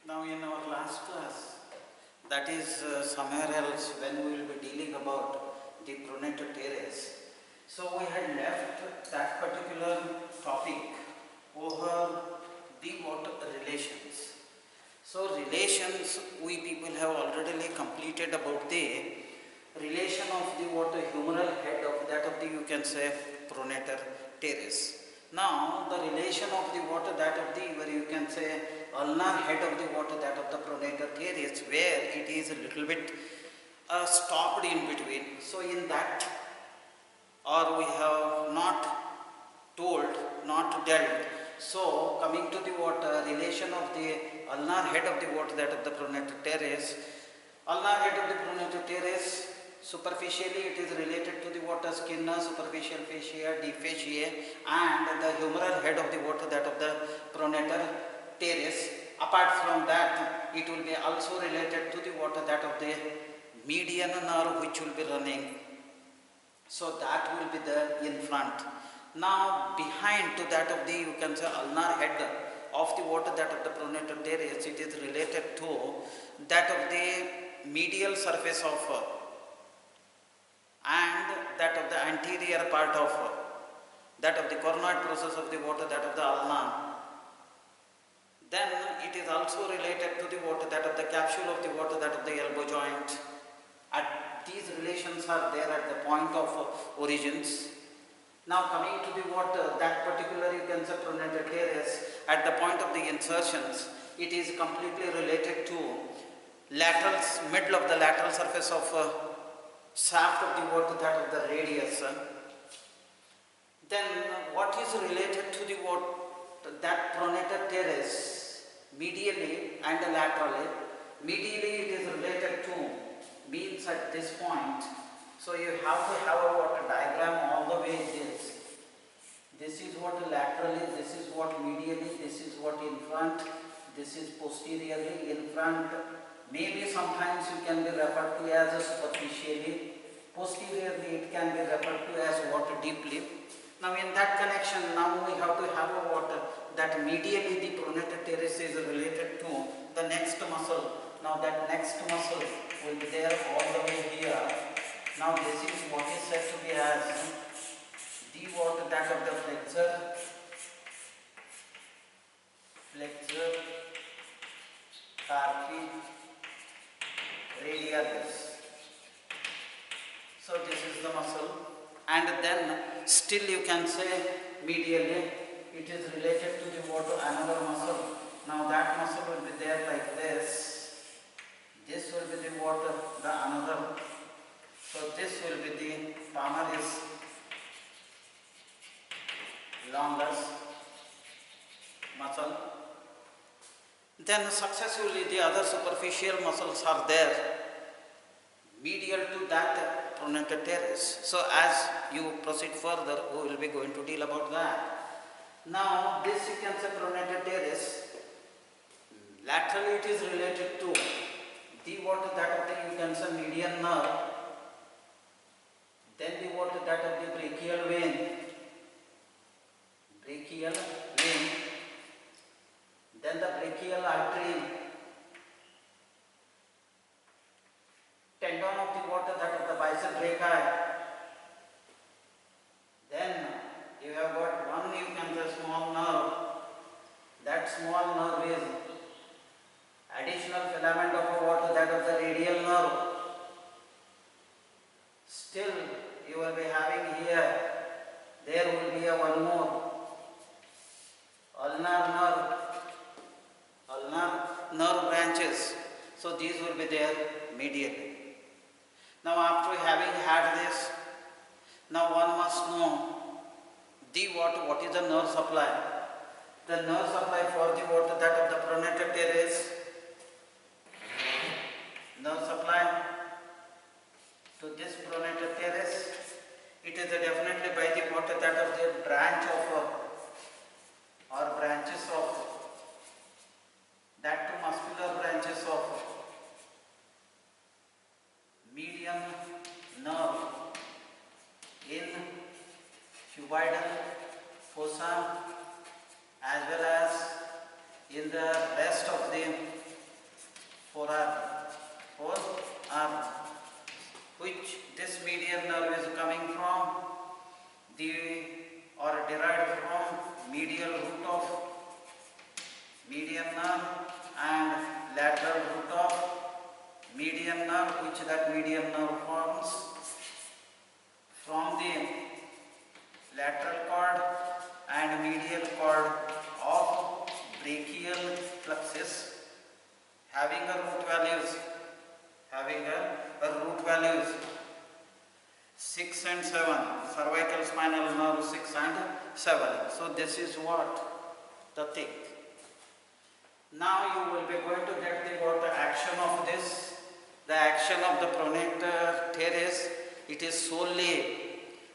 Now in our last class, that is somewhere else when we will be dealing about the Pronator Teres. So we had left that particular topic over the what relations. So relations, we people have already completed about the relation of the what humeral head of that of the you can say Pronator Teres. Now the relation of the water that of the where you can say ulnar head of the water that of the Pronator Teres, where it is a little bit stopped in between. So in that, or we have not told, not dealt. So coming to the water relation of the ulnar head of the water that of the Pronator Teres, ulnar head of the Pronator Teres, superficially it is related to the water skin, superficial fascia, deep fascia, and the humeral head of the water that of the Pronator Teres. Apart from that, it will be also related to the water that of the median nerve which will be running. So that will be there in front. Now behind to that of the you can say ulnar head of the water that of the Pronator Teres, it is related to that of the medial surface of and that of the anterior part of that of the coronoid process of the water that of the ulna. Then it is also related to the water that of the capsule of the water that of the elbow joint. At these relations are there at the point of origins. Now coming to the water that particular you can say Pronator Teres, at the point of the insertions, it is completely related to laterals, middle of the lateral surface of shaft of the water that of the radius. Then what is related to the water that Pronator Teres medially and laterally? Medially it is related to means at this point. So you have to have a water diagram all the way this. This is what laterally, this is what medially, this is what in front, this is posteriorly in front. Maybe sometimes you can be referred to as a superficially, posteriorly it can be referred to as water deeply. Now in that connection, now we have to have a water that medially the Pronator Teres is related to the next muscle. Now that next muscle will be there all the way here. Now this is what is said to be as the water that of the flexor, carpi, radialis. So this is the muscle, and then still you can say medially it is related to the water another muscle. Now that muscle will be there like this. This will be the water, the another. So this will be the Palmaris Longus muscle. Then successively the other superficial muscles are there medial to that Pronator Teres. So as you proceed further, we will be going to deal about that. Now this you can say Pronator Teres, laterally it is related to the water that of the you can say median nerve, then the water that of the brachial vein, then the brachial artery, tendon of the water that of the bicep brachii. Then you have got one you can say small nerve. That small nerve is additional filament of water that of the radial nerve. Still you will be having here, there will be a one more ulnar nerve branches. So these will be there medially. Now after having had this, now one must know the what is the nerve supply. The nerve supply for the water that of the Pronator Teres, nerve supply to this Pronator Teres, it is definitely by the water that of the branch of or branches of that two muscular branches of median nerve in cuboidal fossa as well as in the rest of the unit called of brachial plexus, having a root values 6 and 7, cervical spinal nerve 6 and 7. So this is what the thing. Now you will be going to get the action of this. The action of the pronator teres, it is solely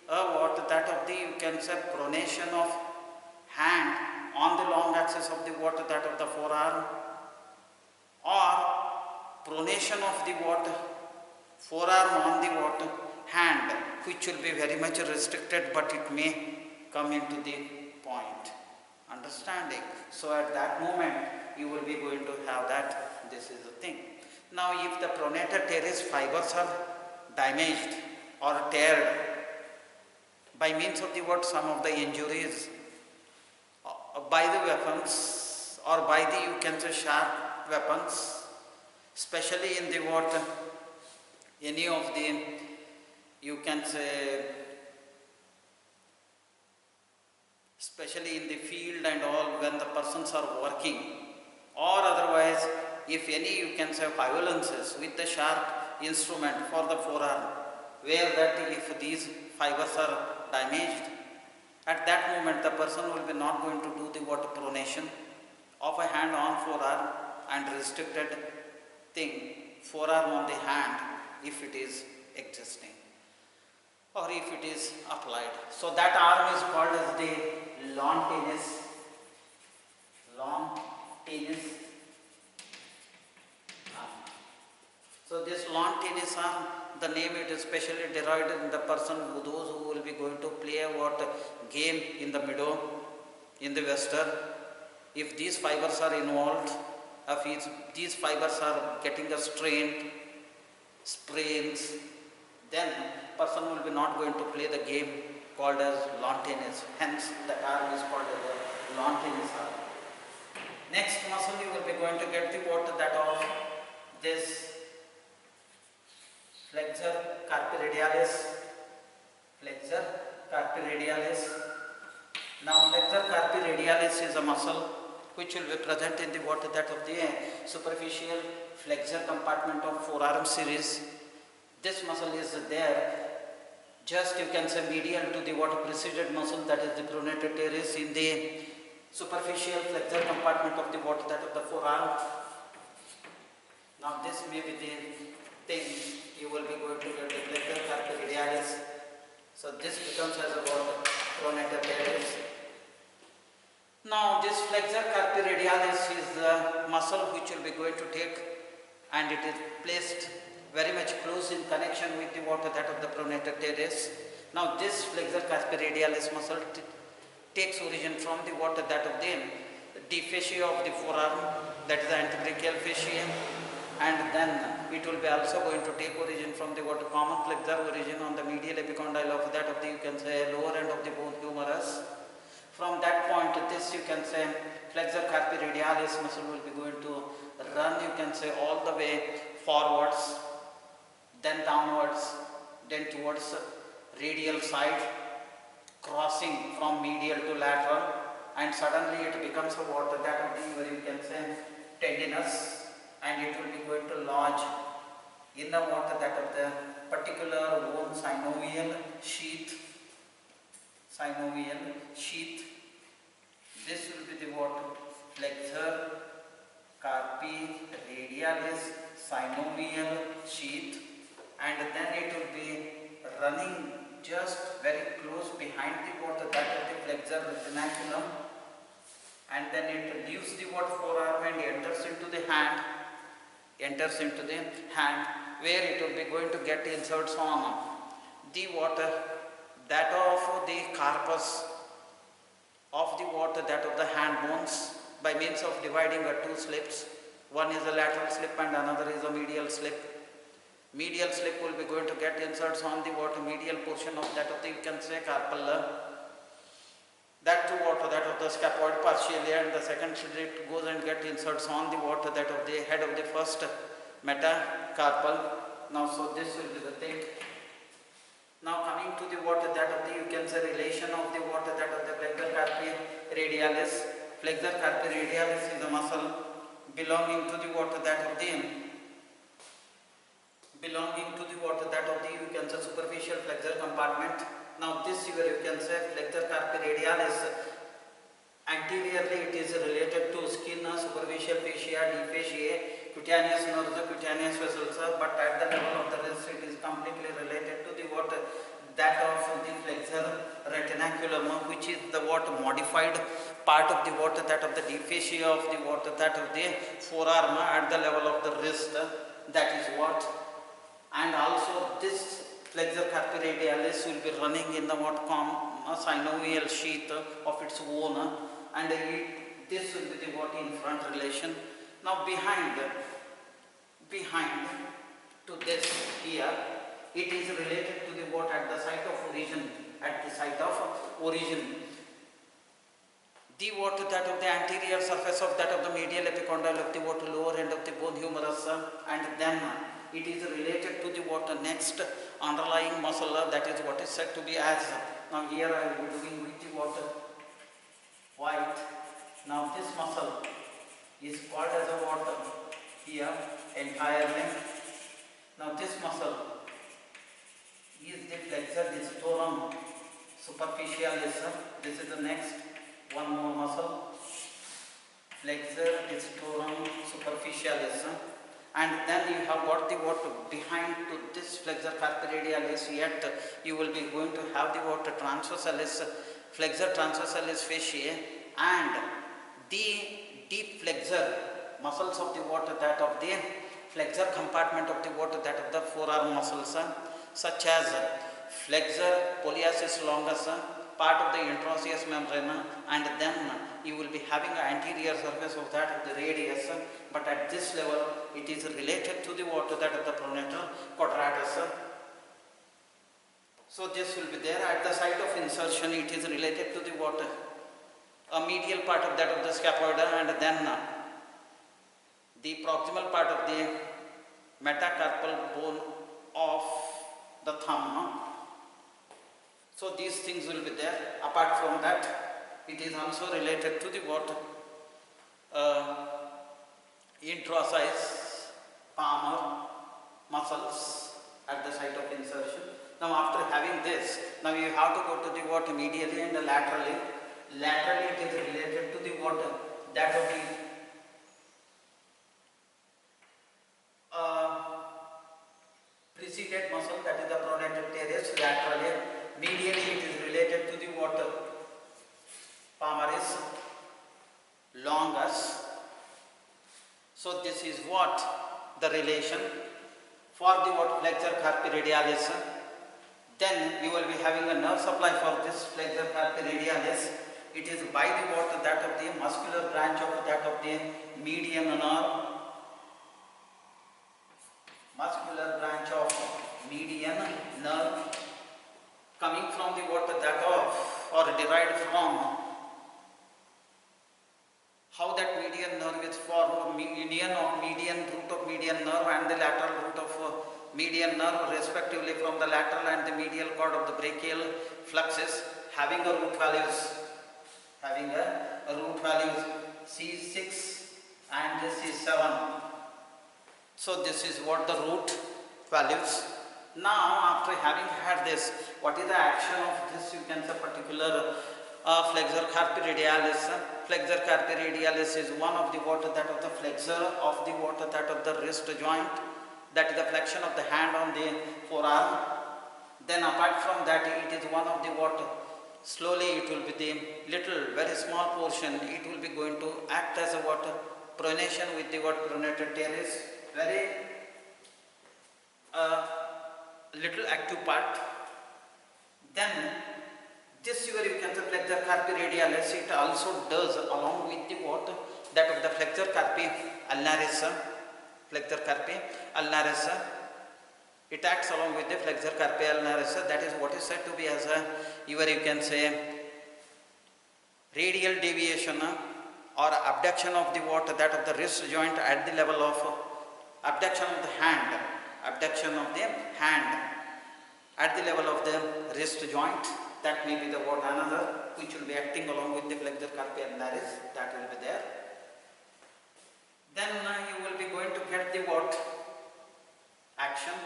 that of the, you can say, pronation of hand on the long axis of the that of the forearm, or pronation of the forearm on the hand, which will be very much restricted, but it may come into the point. Understanding? So at that moment you will be going to have that. This is the thing. Now if the pronator teres fibers are damaged or teared by means of the some of the injuries by the weapons or by the, you can say, sharp weapons, especially in the any of the, you can say, especially in the field and all, when the persons are working, or otherwise if any, you can say, violences with the sharp instrument for the forearm, where that if these fibers are damaged, at that moment the person will be not going to do the pronation of a hand on forearm and restricted thing, forearm on the hand, if it is existing or if it is applied. So that arm is called as the long tennis arm. So this long tennis arm, the name it is specially derived in the person those who will be going to play a game in the meadow, in the western. If these fibers are involved, if these fibers are getting a strained, sprains, then person will be not going to play the game called as lawn tennis. Hence the arm is called as a lawn tennis arm. Next muscle you will be going to get the that of this flexor carpi radialis. Flexor carpi radialis. Now flexor carpi radialis is a muscle which will be present in the that of the superficial flexor compartment of forearm series. This muscle is there, just you can say medial to the preceded muscle, that is the pronator teres, in the superficial flexor compartment of the that of the forearm. Now this may be the thing you will be going to get the flexor carpi radialis. So this becomes as a pronator teres. Now this flexor carpi radialis is the muscle which will be going to take, and it is placed very much close in connection with the that of the pronator teres. Now this flexor carpi radialis muscle takes origin from the that of the fascia of the forearm, that is the antebrachial fascia, and then it will be also going to take origin from the common flexor origin on the medial epicondyle of that of the, you can say, lower end of the bone humerus. From that point, this you can say flexor carpi radialis muscle will be going to run, you can say, all the way forwards, then downwards, then towards radial side, crossing from medial to lateral, and suddenly it becomes that of the, where you can say, tendinous, and it will be going to lodge in the that of the particular bone synovial sheath. This will be the flexor carpi radialis synovial sheath, and then it will be running just very close behind the that of the flexor retinaculum, and then it leaves the forearm and enters into the hand, where it will be going to get inserts on the that of the carpus of the that of the hand bones, by means of dividing two slips. One is a lateral slip and another is a medial slip. Medial slip will be going to get inserts on the medial portion of that of the, you can say, carpal. That to that of the scaphoid partially, and the second slip goes and get inserts on the that of the head of the first metacarpal. Now so this will be the thing. Now coming to the what that of the, you can say, relation of the what that of the flexor carpi radialis. Flexor carpi radialis is a muscle belonging to the what that of the you can say superficial flexor compartment. Now this you can say flexor carpi radialis, anteriorly it is related to skin, superficial fascia, deep fascia, cutaneous nerves, cutaneous vessels, but at the level of the wrist it is completely related to the what that of the flexor retinaculum, which is the what modified part of the what that of the deep fascia of the what that of the forearm at the level of the wrist, that is what. And also this flexor carpi radialis will be running in the what synovial sheath of its own, and this will be the what in front relation. Now behind to this here, it is related to the what at the site of origin, the what that of the anterior surface of that of the medial epicondyle of the what lower end of the bone humerus, and then it is related to the what next underlying muscle, that is what is said to be as. Now here I will be doing with the what white. Now this muscle is called as a what here entirely. Now this muscle is the flexor digitorum superficialis. This is the next one more muscle, flexor digitorum superficialis. And then you have got the what behind to this flexor carpi radialis, yet you will be going to have the what transversalis, flexor transversalis fasciae, and the deep flexor muscles of the what that of the flexor compartment of the what that of the forearm muscles, such as flexor Palmaris longus, part of the interosseous membrane, and then you will be having an anterior surface of that of the radius, but at this level it is related to the what that of the pronator quadratus. So this will be there at the site of insertion. It is related to the what a medial part of that of the scaphoid, and then the proximal part of the metacarpal bone of the thumb. So these things will be there. Apart from that, it is also related to the what intraosseous palmar muscles at the site of insertion. Now after having this, now you have to go to the what medially and laterally. Laterally it is related to the what that of the preceded muscle, that is the pronator teres. Laterally, medially it is related to the what Palmaris longus. So this is what the relation for the what flexor carpi radialis. Then you will be having a nerve supply for this flexor carpi radialis. It is by the what that of the muscular branch of that of the median nerve, muscular branch of median nerve, coming from the what that of or derived from how that median nerve is formed, median root of median nerve and the lateral root of median nerve respectively from the lateral and the medial cord of the brachial flexus, having a root values C6 and this is 7. So this is what the root values. Now after having had this, what is the action of this, you can say, particular flexor carpi radialis? Flexor carpi radialis is one of the what that of the flexor of the what that of the wrist joint, that is the flexion of the hand on the forearm. Then apart from that, it is one of the what slowly it will be the little very small portion, it will be going to act as a what pronation with the what pronator teres, very little active part. Then this you can say flexor carpi radialis, it also does along with the what that of the flexor carpi ulnaris, flexor carpi ulnaris, it acts along with the flexor carpi ulnaris. That is what is said to be as a you can say radial deviation or abduction of the what that of the wrist joint at the level of abduction of the hand, at the level of the wrist joint, that may be the what another which will be acting along with the flexor carpi ulnaris, that will be there. Then you will be going to get the what action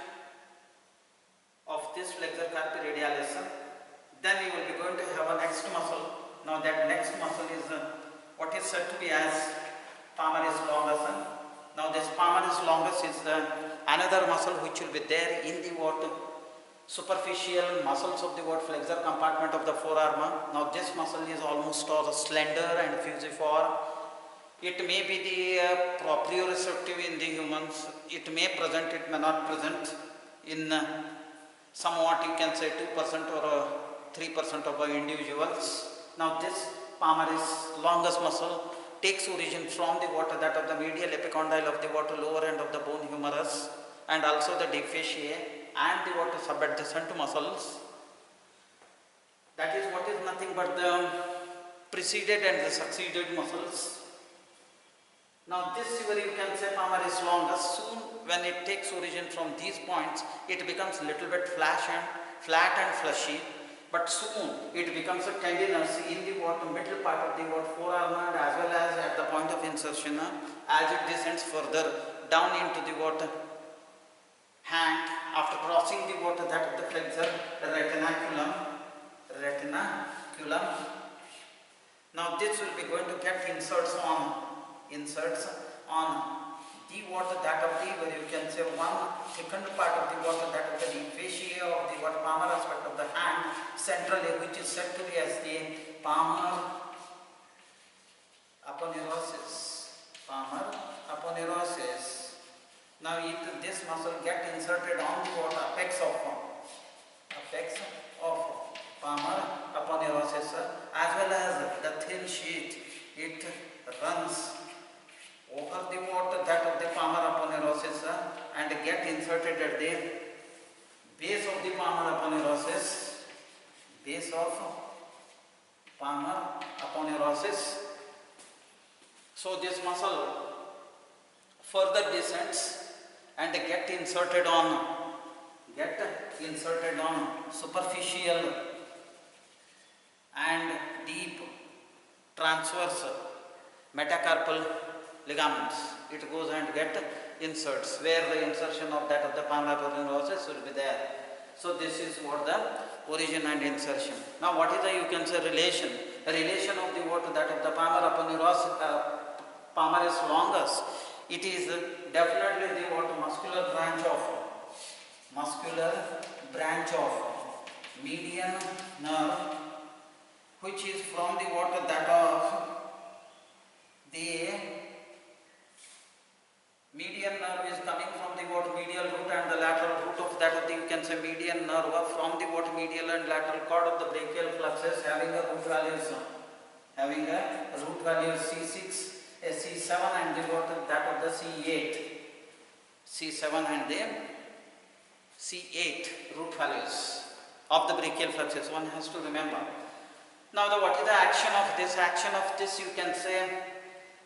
of this flexor carpi radialis. Then you will be going to have a next muscle. Now that next muscle is what is said to be as Palmaris Longus. Now this Palmaris Longus is another muscle which will be there in the what superficial muscles of the what flexor compartment of the forearm. Now this muscle is almost all slender and fusiform. It may be the proprioceptive in the humans. It may present, it may not present in somewhat you can say 2% or 3% of individuals. Now this Palmaris Longus muscle takes origin from the water that of the medial epicondyle of the water lower end of the bone humerus, and also the deep fasciae and the water subadjacent muscles. That is what is nothing but the preceded and the succeeded muscles. Now this you can say Palmaris Longus, soon when it takes origin from these points, it becomes a little bit flat and fleshy, but soon it becomes a tendinous in the middle part of the forearm, and as well as at the point of insertion as it descends further down into the hand after crossing the that of the flexor retinaculum. Now this will be going to get inserts on the that of the where you can say one thickened part of the that of the deep fascia of the palmar aspect of the hand centrally, which is said to be as the palmar aponeurosis. Now this muscle get inserted on the apex of palmar aponeurosis, as well as the thin sheet. It runs over the that of the palmar aponeurosis and get inserted at the base of the palmar aponeurosis. So this muscle further descends and get inserted on superficial and deep transverse metacarpal ligaments. It goes and get inserts where the insertion of that of the palmar aponeurosis will be there. So this is what the origin and insertion. Now what is the you can say relation? The relation of the that of the palmar aponeurosis, Palmaris Longus. It is definitely the muscular branch of median nerve, which is from the that of the median nerve is coming from the medial root and the lateral root of that of the you can say median nerve from the medial and lateral cord of the brachial plexus, having a root value C6, C7 and the that of the C7 and the C8 root values of the brachial plexus. One has to remember. Now what is the action of this? Action of this you can say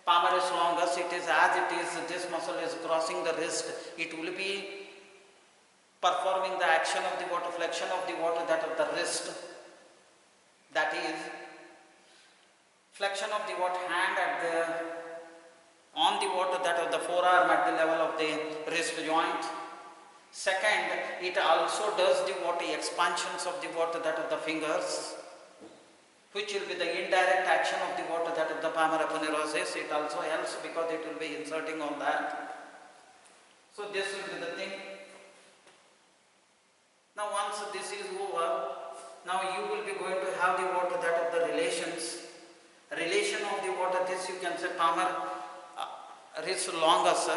Palmaris Longus, it is as it is, this muscle is crossing the wrist, it will be performing the action of the flexion of the that of the wrist, that is flexion of the hand at the on the that of the forearm at the level of the wrist joint. Second, it also does the expansions of the that of the fingers, which will be the indirect action of the that of the palmar aponeurosis. It also helps because it will be inserting on that. So this will be the thing. Now once this is over, now you will be going to have the that of the relations. Relation of the this you can say Palmaris Longus.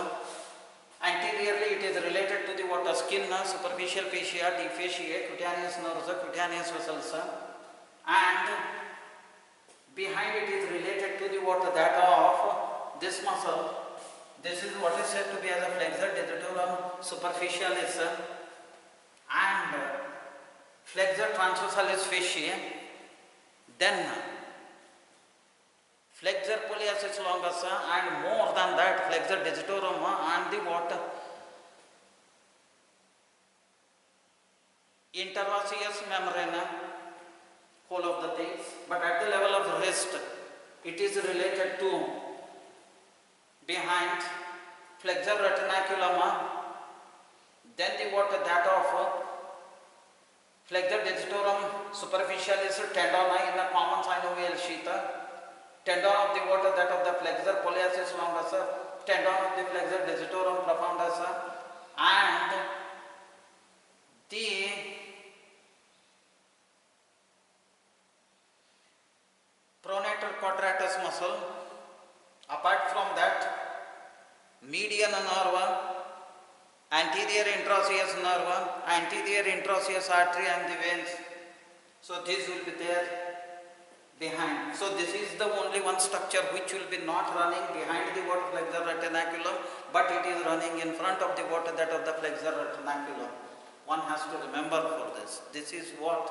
Anteriorly it is related to the skin, superficial fascia, deep fascia, cutaneous nerves, cutaneous vessels, and behind it is related to the that of this muscle. This is what is said to be as a flexor digitorum superficialis and flexor transversalis fasciae. Then flexor Palmaris Longus and more than that flexor digitorum and the interosseous membrane, whole of the things, but at the level of wrist, it is related to behind flexor retinaculum, then the water that of flexor digitorum superficialis tendon in the common synovial sheath, tendon of the water that of the flexor Palmaris Longus, tendon of the flexor digitorum profundus, and the Pronator quadratus muscle. Apart from that, median nerve, anterior interosseous nerve, anterior interosseous artery and the veins. So this will be there behind. So this is the only one structure which will be not running behind the water flexor retinaculum, but it is running in front of the water that of the flexor retinaculum. One has to remember for this. This is what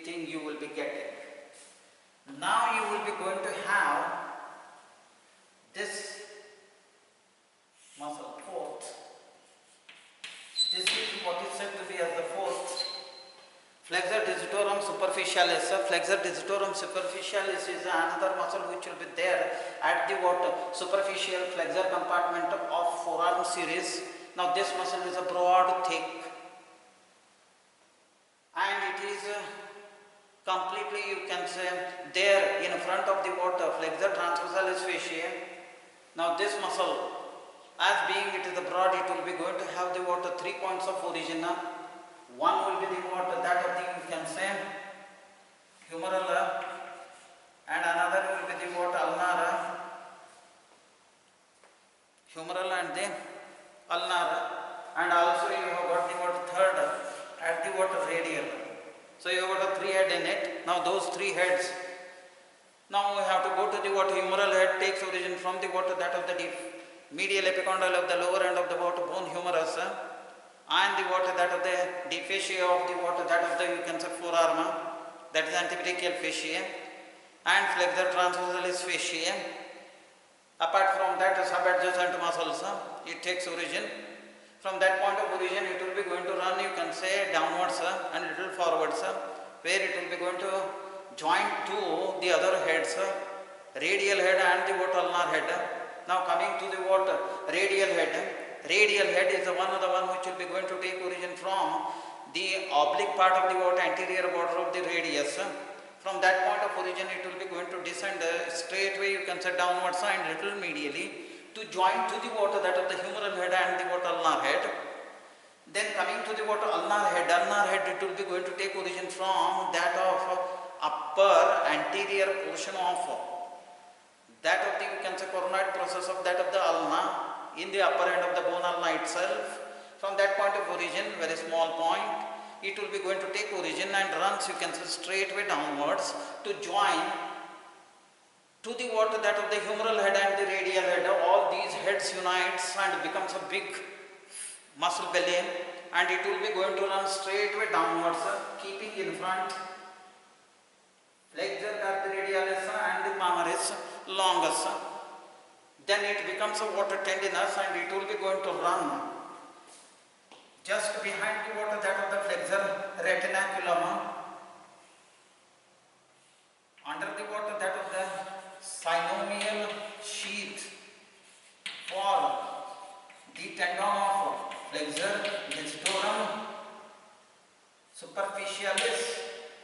thing you will be getting. Now you will be going to have this muscle, fourth. This is what is said to be as the fourth. Flexor digitorum superficialis. Flexor digitorum superficialis is another muscle which will be there at the what superficial flexor compartment of forearm series. Now this muscle is a broad, thick, and it is completely, you can say, there in front of the water flexor transversalis fasciae. Now this muscle, as being it is the broad, it will be going to have the water 3 points of origin. One will be the water that of the, you can say, humeral, and another will be the water ulnar, humeral and the ulnar, and also you have got the water third at the water radial. So you have got a 3 head in it. Now those 3 heads. Now we have to go to the water humeral head, takes origin from the water that of the medial epicondyle of the lower end of the water bone humerus, and the water that of the deep fascia of the water that of the, you can say, forearm, that is antebrachial fascia, and flexor transversalis fascia. Apart from that, subadjacent muscles, it takes origin. From that point of origin, it will be going to run, you can say, downwards and little forwards, where it will be going to join to the other heads, radial head and the what ulnar head. Now coming to the what radial head. Radial head is the one which will be going to take origin from the oblique part of the what anterior border of the radius. From that point of origin, it will be going to descend straightway, you can say, downwards and little medially, to join to the water that of the humeral head and the water ulnar head. Then coming to the water ulnar head it will be going to take origin from that of upper anterior portion of that of the, you can say, coronoid process of that of the ulna in the upper end of the bone ulna itself. From that point of origin, very small point, it will be going to take origin and runs, you can say, straightway downwards to join to the water that of the humeral head and the radial head. All these heads unites and becomes a big muscle belly, and it will be going to run straightway downwards, keeping in front flexor cardioradialis and the Palmaris Longus. Then it becomes a water tendinous, and it will be going to run just behind the water that of the flexor retinaculum, under the water that of the synovial sheath for the tendon of flexor digitorum superficialis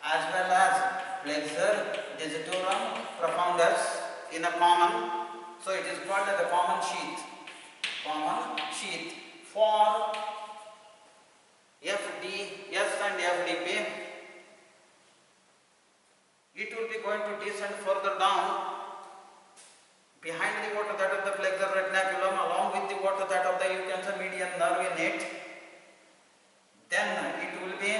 as well as flexor digitorum profundus in a common. So it is called as the common sheath for S and FDP. It will be going to descend further down behind the water that of the flexor retinaculum, along with the water that of the, you can say, median nerve in it. Then it will be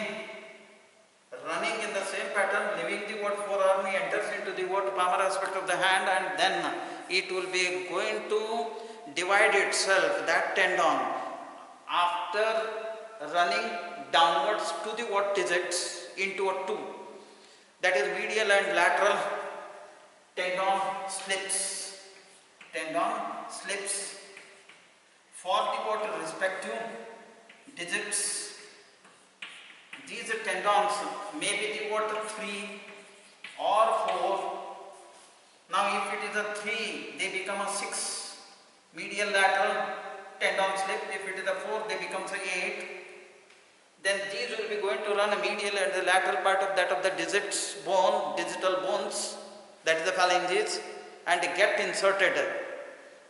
running in the same pattern, leaving the what forearm, enters into the what palmar aspect of the hand, and then it will be going to divide itself, that tendon, after running downwards to the what digits into a two. That is medial and lateral tendon slips. Tendon slips for the what respective digits these tendons may be the what 3 or 4. Now if it is a 3, they become a 6 medial lateral tendon slip. If it is a 4, they become a 8. Then these will be going to run a medial and the lateral part of that of the digits bone, digital bones, that is the phalanges, and get inserted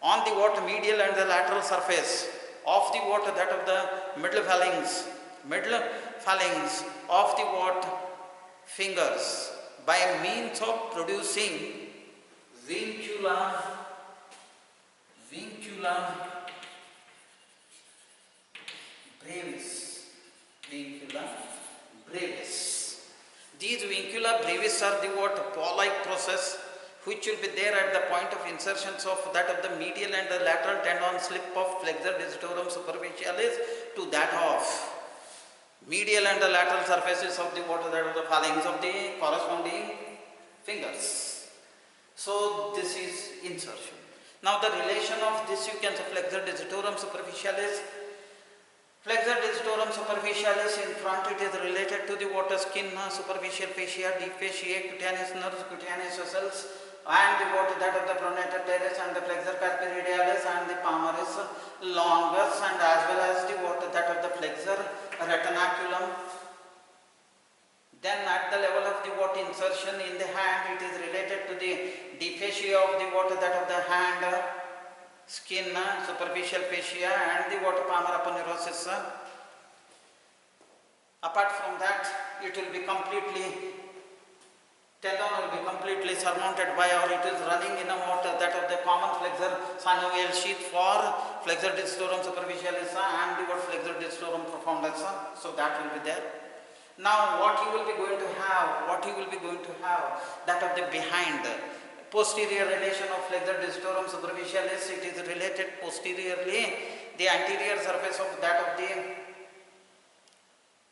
on the what medial and the lateral surface of the what that of the middle phalanx of the what fingers by means of producing vincula brevis. Vincula brevis. These vincula brevis are the what paw-like process which will be there at the point of insertions of that of the medial and the lateral tendon slip of flexor digitorum superficialis to that of medial and the lateral surfaces of the what that of the phalanx of the corresponding fingers. So this is insertion. Now the relation of this you can say flexor digitorum superficialis. Flexor digitorum superficialis in front it is related to the water skin, superficial fascia, deep fascia, cutaneous nerves, cutaneous vessels, and the water that of the Pronator, Teres, and the flexor carpi radialis and the Palmaris Longus, and as well as the water that of the flexor retinaculum. Then at the level of the what insertion in the hand, it is related to the deep fascia of the water that of the hand, skin, superficial fascia, and the water palmar aponeurosis. Apart from that, it will be completely, tendon will be completely surmounted by, or it is running in a water that of the common flexor synovial sheath for flexor digitorum superficialis and the what flexor digitorum profundus. So that will be there. Now what you will be going to have, that of the behind, posterior relation of flexor digitorum superficialis, it is related posteriorly, the anterior surface of that of the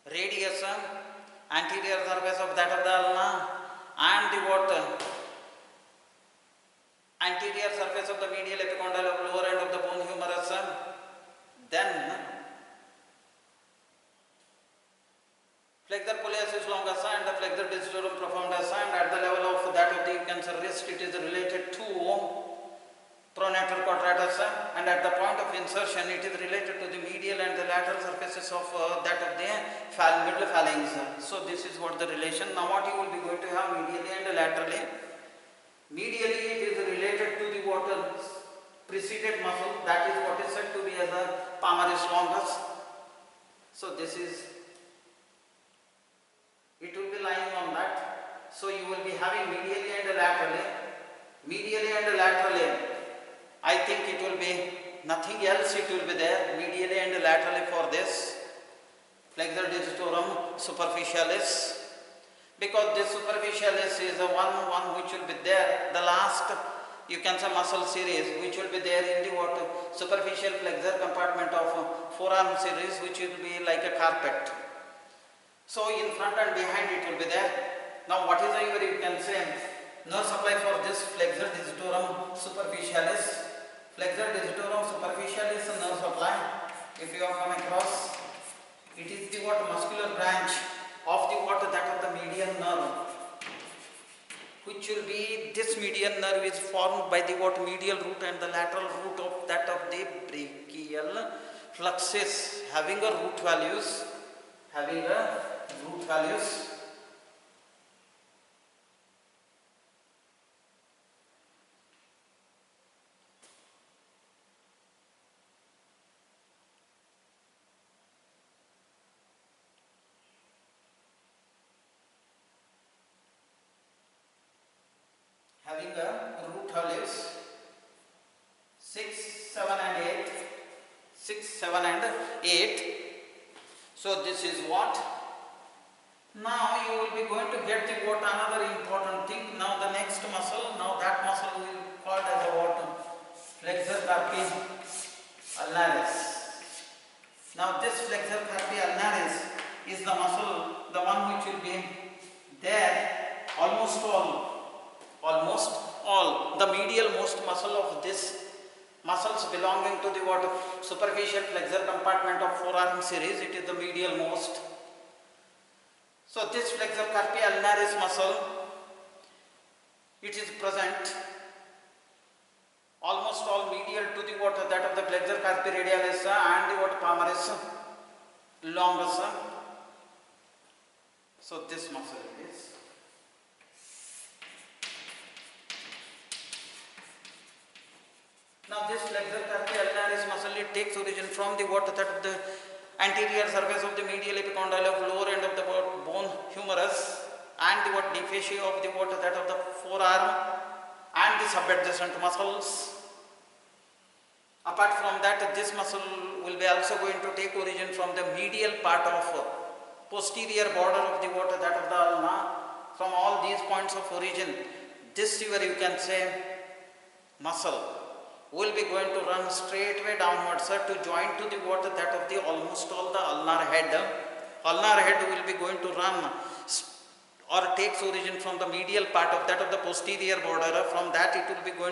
radius, anterior surface of that of the ulna, and the what anterior surface of the medial epicondyle of lower end of the bone humerus. Then flexor Palmaris Longus and the flexor digitorum profundus, and at the level of that of the you can say wrist, it is related to Pronator quadratus, and at the point of insertion it is related to the medial and the lateral surfaces of that of the middle phalanx. So this is what the relation. Now what you will be going to have medially and laterally. Medially it is related to the what preceded muscle, that is what is said to be as a Palmaris Longus. So this is, it will be lying on that. So you will be having medially and laterally. Medially and laterally, I think it will be nothing else, it will be there medially and laterally for this flexor digitorum superficialis, because this superficialis is the one which will be there, the last you can say muscle series which will be there in the what superficial flexor compartment of forearm series, which will be like a carpet. So in front and behind it will be there. Now what is the you can say nerve supply for this flexor digitorum superficialis? Flexor digitorum superficialis nerve supply, if you have come across, it is the what muscular branch of the what that of the median nerve, which will be, this median nerve is formed by the what medial root and the lateral root of that of the brachial fluxus, having a root values. Having a root values 6, 7 and 8. 6, 7 and 8. So this is what. Now you will be going to get the what another important thing. Now the next muscle, now that muscle we will call as a what? Flexor carpi ulnaris. Now this flexor carpi ulnaris is the muscle, the one which will be there almost all the medial most muscle of this muscles belonging to the what superficial flexor compartment of forearm series, it is the medial most. So this flexor carpi ulnaris muscle, it is present almost all medial to the what that of the flexor carpi radialis and the what palmaris longus. So this muscle is. Now this flexor carpi ulnaris muscle, it takes origin from the what that of the anterior surface of the medial epicondyle of lower end of the bone humerus and the what deep fascia of the what that of the forearm and the subadjacent muscles. Apart from that, this muscle will be also going to take origin from the medial part of posterior border of the what that of the ulna. From all these points of origin, this you can say muscle will be going to run straightway downwards to join to the what that of the almost all the ulnar head. Ulnar head will be going to run or takes origin from the medial part of that of the posterior border. From that it will be going